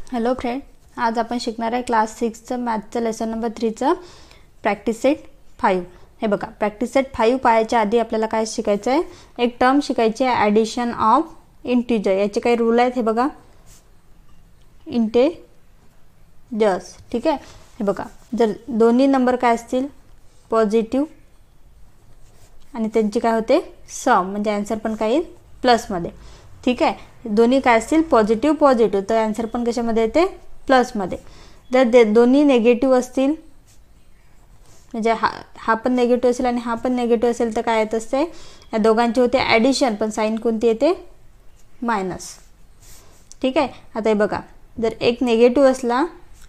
Hello friend, आज आपण शिकणार आहे क्लास 6चं मॅथचं लेसन नंबर 3चं प्रॅक्टिस सेट 5. हे बघा, प्रॅक्टिस सेट 5 पाहायच्या आधी आपल्याला काय शिकायचं आहे, एक टर्म शिकायची आहे, ॲडिशन ऑफ इंटिजर. याचे काही रूल आहेत. हे बघा, इंटिजर्स. ठीक आहे. हे बघा, जर दोन्ही नंबर काय असतील पॉझिटिव्ह आणि त्यांची काय होते सम, म्हणजे आन्सर पण काय येईल प्लसमध्ये. ठीक आहे. दोन्ही काय असतील पॉझिटिव्ह पॉझिटिव्ह, तर आन्सर पण कशामध्ये येते प्लसमध्ये. जर दोन्ही नेगेटिव्ह असतील, म्हणजे हा पण नेगेटिव्ह असेल आणि हा पण नेगेटिव्ह असेल, तर काय येत असते या दोघांची होते ॲडिशन, पण साईन कोणती येते मायनस. ठीक आहे. आता हे बघा, जर एक नेगेटिव्ह असला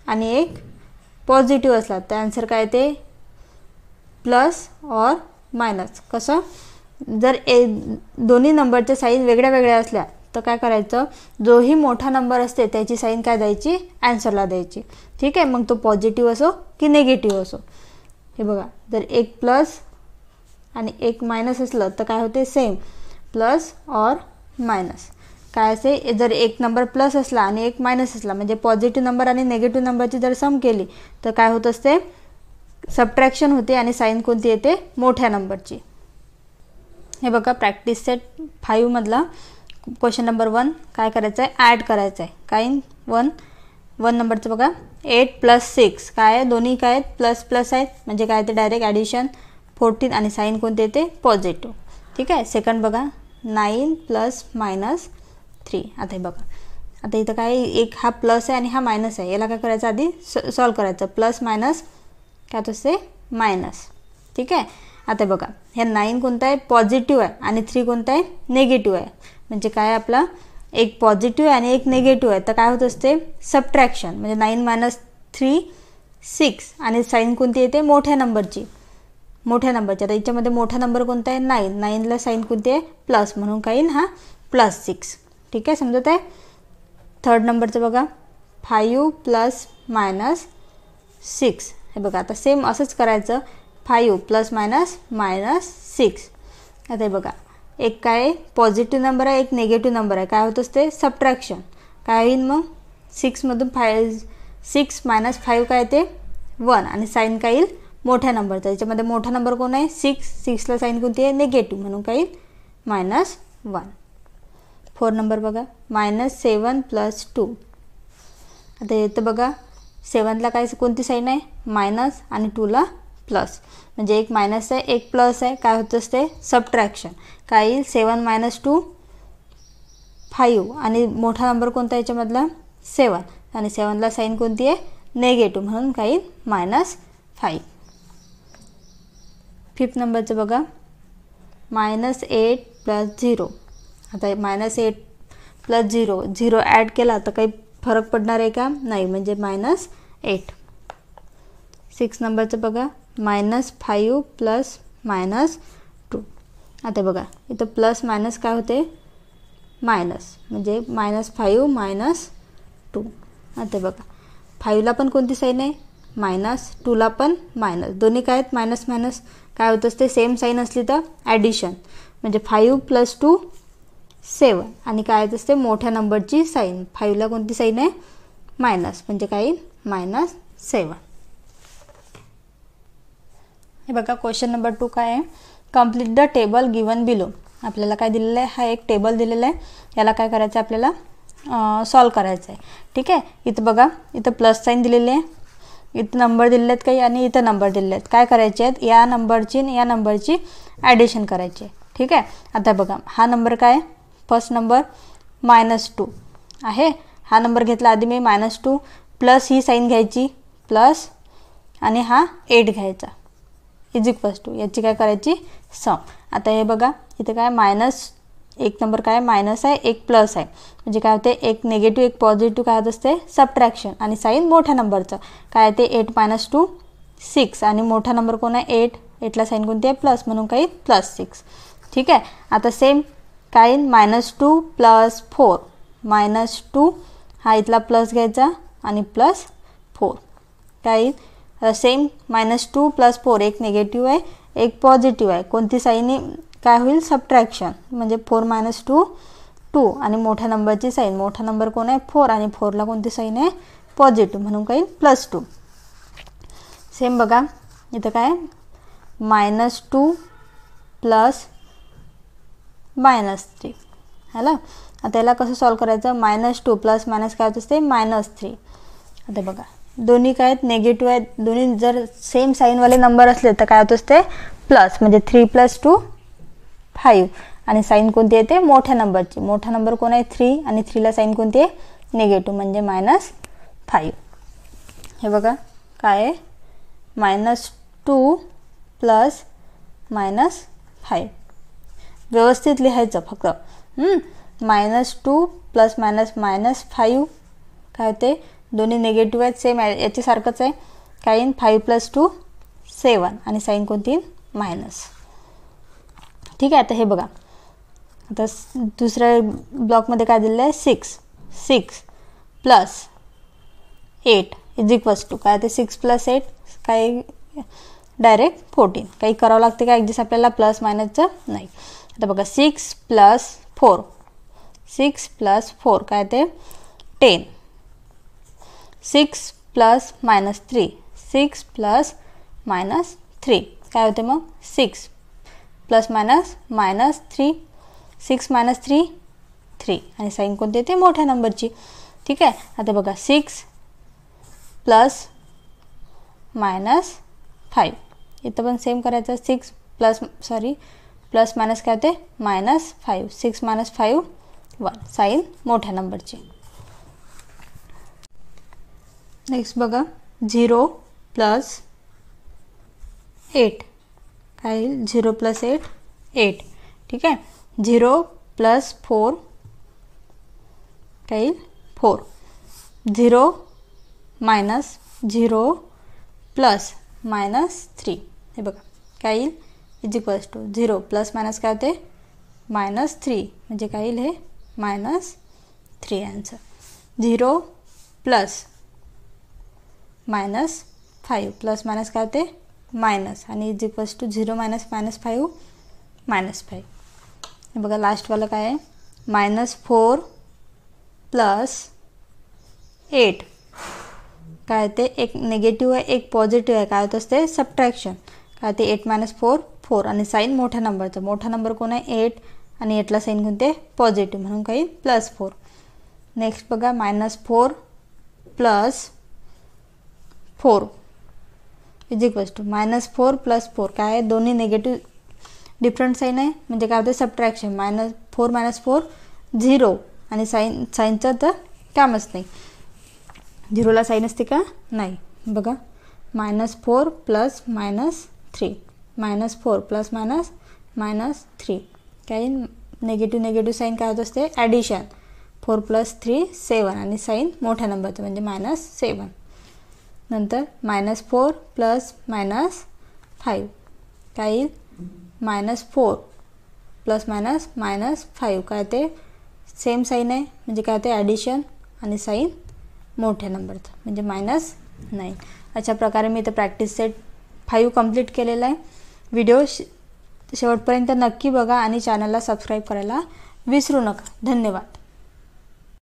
आणि एक पॉझिटिव्ह असला, तर आन्सर काय येते प्लस और मायनस. कसं, जर दोन्ही नंबरच्या साईन वेगळ्या वेगळ्या असल्या तर काय करायचं, जोही मोठा नंबर असते त्याची साईन काय द्यायची आन्सरला द्यायची. ठीक आहे. मग तो पॉझिटिव्ह असो की नेगेटिव्ह असो. हे बघा, जर एक प्लस आणि एक मायनस असलं तर काय होते सेम, प्लस और मायनस. काय असे, जर एक नंबर प्लस असला आणि एक मायनस असला, म्हणजे पॉझिटिव्ह नंबर आणि नेगेटिव्ह नंबरची जर सम केली तर काय होत असते सबट्रॅक्शन होते आणि साईन कोणती येते मोठ्या नंबरची. हे बघा, प्रॅक्टिस सेट 5 मधला क्वेश्चन नंबर 1 काय करायचं आहे, ॲड करायचं आहे. काय 1 नंबरचं बघा, 8 + 6 काय आहे, दोन्ही काय आहेत प्लस प्लस आहेत, म्हणजे काय ते डायरेक्ट ॲडिशन 14 आणि साईन कोणते येते पॉझिटिव्ह. ठीक आहे. सेकंड बघा, 9 + -3. आता हे बघा, आता इथं काय एक हा प्लस आहे आणि हा मायनस आहे, याला काय करायचं आधी सॉल्व करायचं. प्लस मायनस काय होतं असते मायनस. ठीक आहे. आता बघा, ह्या 9 कोणता आहे पॉझिटिव्ह आहे आणि 3 कोणता आहे निगेटिव्ह आहे, म्हणजे काय आपला एक पॉझिटिव्ह आणि एक निगेटिव्ह आहे, तर काय होत असते सबट्रॅक्शन, म्हणजे 9 - 3 6 आणि साईन कोणती येते मोठ्या नंबरची. आता याच्यामध्ये मोठा नंबर कोणता आहे 9ला साईन कोणती आहे प्लस, म्हणून काय येईल हा +6. ठीक आहे, समजत आहे. थर्ड नंबरचं बघा, 5 ± -6. हे बघा, आता सेम असंच करायचं, 5 ± -6. आता हे बघा, एक काय पॉझिटिव्ह नंबर आहे, एक निगेटिव्ह नंबर आहे, काय होत असते सबट्रॅक्शन. काय होईल मग 6मधून 6 - 5 काय येते 1 आणि साईन काय येईल मोठ्या नंबरचा. याच्यामध्ये मोठा नंबर कोण आहे 6ला साईन कोणती आहे निगेटिव्ह, म्हणून काय येईल -1. 4 नंबर बघा, -7 + 2. आता येतं बघा, 7ला काय कोणती साईन आहे मायनस आणि 2ला प्लस, म्हणजे एक मायनस आहे एक प्लस आहे, काय होत असते सबट्रॅक्शन. काय येईल 7 - 2 5 आणि मोठा नंबर कोणता याच्यामधला 7 आणि 7ला साईन कोणती आहे नेगेटिव्ह, म्हणून काय येईल -5. 5th नंबरचं बघा, -8 + 0. आता -8 + 0 ॲड केला तर काही फरक पडणार आहे का नाही, म्हणजे -8. 6 नंबरचं बघा, -5 + -2. आता बघा, इथं प्लस मायनस काय होते मायनस, म्हणजे -5 - 2. आता बघा, 5ला पण कोणती साईन आहे मायनस, 2ला पण मायनस, दोन्ही काय आहेत मायनस मायनस. काय होत असते सेम साईन असली तर ॲडिशन, म्हणजे 5 + 2 7 आणि काय येत असते मोठ्या नंबरची साईन. 5ला कोणती साईन आहे मायनस, म्हणजे काय येईल -7. हे बघा, क्वेश्चन नंबर 2 काय आहे, complete the table given below. आपल्याला काय दिलेलं आहे, हा एक टेबल दिलेला आहे, याला काय करायचं आहे आपल्याला सॉल्व करायचं आहे. ठीक आहे. इथं बघा, इथं प्लस साईन दिलेले आहे, इथं नंबर दिलेले आहेत काही आणि इथं नंबर दिलेले आहेत. काय करायचे आहेत, या नंबरची आणि या नंबरची ॲडिशन करायची आहे. ठीक आहे. आता बघा, हा नंबर काय फर्स्ट नंबर -2 आहे, हा नंबर घेतला आधी मी -2 प्लस ही साईन घ्यायची प्लस आणि हा 8 घ्यायचा = याची काय करायची सम. आता हे बघा, इथे काय एक नंबर काय मायनस आहे एक प्लस आहे, म्हणजे काय होते एक निगेटिव्ह एक पॉझिटिव्ह काय होत असते सबट्रॅक्शन आणि साईन मोठ्या नंबरचं. काय ते 8 - 2 6 आणि मोठा नंबर कोण आहे 8ला साईन कोणती आहे प्लस, म्हणून काही +6. ठीक आहे. आता सेम काय -2 + 4 -2 हा इथला प्लस घ्यायचा आणि +4 काय येईल सेम -2 + 4, एक निगेटिव्ह आहे एक पॉझिटिव्ह आहे, कोणती साईन काय होईल सबट्रॅक्शन, म्हणजे 4 - 2 2 आणि मोठ्या नंबरची साईन, मोठा नंबर कोण आहे 4 आणि 4ला कोणती साईन आहे पॉझिटिव्ह म्हणून काय +2. सेम बघा इथं काय -2 प्लस -3 हॅलो. आता याला कसं सॉल्व करायचं, -2 प्लस मायनस काय होत असते -3. आता बघा दोन्ही काय आहेत निगेटिव्ह आहेत, दोन्ही जर सेम साईनवाले नंबर असले तर काय होत असते प्लस, म्हणजे 3 + 2 5 आणि साईन कोणती येते मोठ्या नंबरची, मोठा नंबर कोण आहे 3 आणि 3ला साईन कोणती आहे निगेटिव्ह म्हणजे -5. हे बघा काय आहे -2 प्लस -5. व्यवस्थित लिहायचं फक्त. -2 प्लस -5 काय होते दोन्ही निगेटिव्ह आहेत सेम याच्यासारखंच आहे. काय येईल 5 + 2 7 आणि साईन कोणती मायनस. ठीक आहे. आता हे बघा आता दुसऱ्या ब्लॉकमध्ये काय दिलेलं आहे 6 प्लस 8 = काय ते 6 + 8 काय डायरेक्ट 14. काही करावं लागते का ॲडजस्ट आपल्याला प्लस मायनसचं नाही. आता बघा 6 + 4 काय ते 10. 6 + -3 6 + -3 काय होते मग 6 + -3 6 - 3 3 आणि साईन कोणती येते मोठ्या नंबरची. ठीक आहे. आता बघा 6 + -5 इथं पण सेम करायचं. 6 प्लस मायनस काय होते -5 6 - 5 1 साईन मोठ्या नंबरची. नेक्स्ट बघा 0 + 8 काय येईल 0 + 8 8. ठीक आहे. 0 + 4 काय येईल 4. 0 - 0 + -3 हे बघा काय येईल = 0 प्लस मायनस काय होते -3 म्हणजे काय येईल हे -3 आन्सर. 0 + -5 प्लस मायनस काय होते मायनस आणि = 0 - -5 -5. हे बघा लास्टवालं काय आहे -4 + 8 काय ते एक निगेटिव्ह आहे एक पॉझिटिव्ह आहे काय होत असते सबट्रॅक्शन. काय ते 8 - 4 4 आणि साईन मोठ्या नंबरचा, मोठा नंबर कोण आहे 8 आणि 8ला साईन कोणते पॉझिटिव्ह म्हणून काही +4. नेक्स्ट बघा -4 + 4 -4 + 4 काय आहे दोन्ही निगेटिव्ह डिफरंट साईन आहे म्हणजे काय होते सबट्रॅक्शन. -4 - 4 0 आणि साईनचं तर कामच नाही. 0ला साईन असते का नाही. बघा -4 + -3 -4 + -3 काय निगेटिव्ह साईन काय होत असते ॲडिशन. 4 + 3 7 आणि साईन मोठ्या नंबरचं म्हणजे -7. नंतर -4 + -5 काय येईल -4 + -5 काय ते सेम साईन आहे म्हणजे काय ते ॲडिशन आणि साईन मोठ्या नंबरचं म्हणजे -9. अशा प्रकारे मी इथं प्रॅक्टिस सेट 5 कंप्लीट केलेला आहे. व्हिडिओ शेवटपर्यंत नक्की बघा आणि चॅनलला सबस्क्राईब करायला विसरू नका. धन्यवाद.